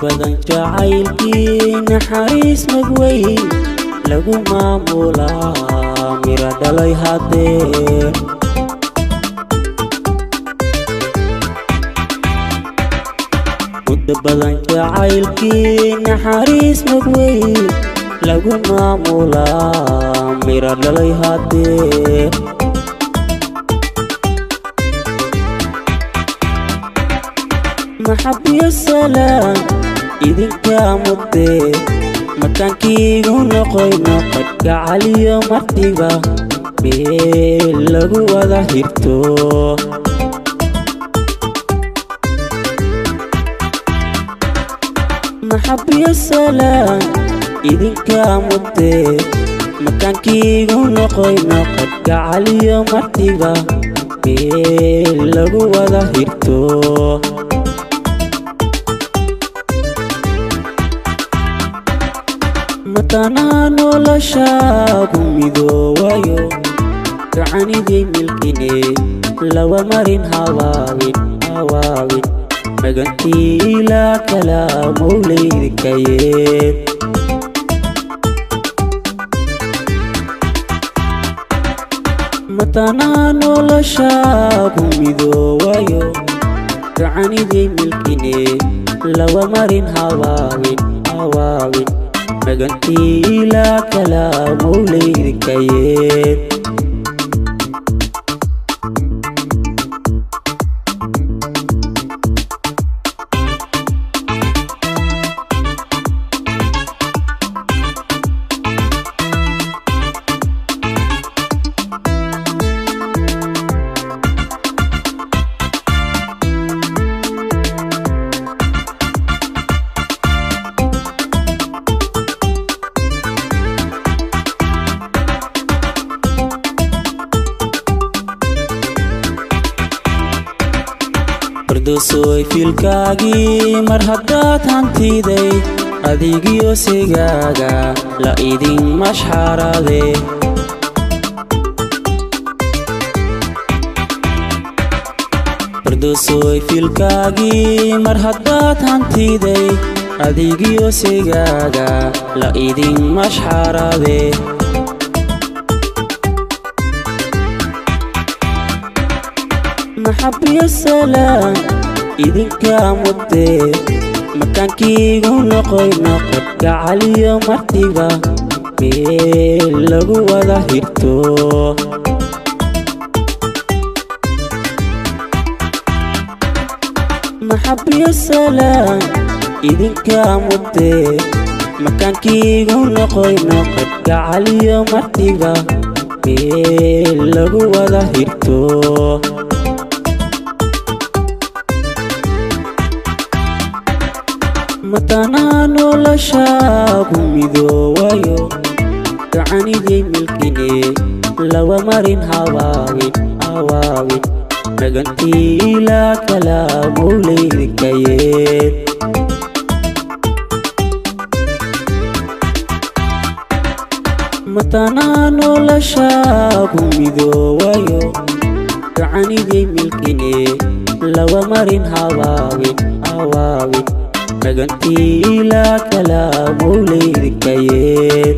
badan jacaylkii naxariis magweyn lagu maamulaa mira dhalay haddee badan jacaylkii naxariis magweyn lagu maamulaa mira dhalay haddee maxabiyo salaam idinka mudee makaankiigu noqoyno qadka caliyo martiba meel lagu wada hirto maxabiyo salaam idinka mudee makaankiigu noqoyno qadka caliyo martiba meel lagu wada hirto matanaha noloshaagu midoowayo gacanidii milkine lawa marin hawaawin magantii ilaa kala mawlaydikayeen matanaha noloshaagu midoowayo gacanidii milkine lawa marin hawaawin magantii ilaa kala mawlaydikayeen fardosoy filkaagii mar haddaad hantiday adigiyo sigaaga la idin mashxarade fardosoy filkaagii mar haddaad hantiday adigiyo sigaaga la idin mashxarade maxabiyo salaam idinka mudee makaankiigu noqoyno qadka caliyo martiba meel lagu wada hirto maxabiyo salaam idinka mudee makaankiigu noqoyno qadka caliyo martiba meel lagu wada hirto matanaha noloshaagu midoowayo gacanidii milkine lawa marin hawaawin magantii ilaa kala mawlaydikayeen matanaha noloshaagu midoowayo gacanidii milkine lawa marin hawaawin magantii ilaa kala mawlaydikayeen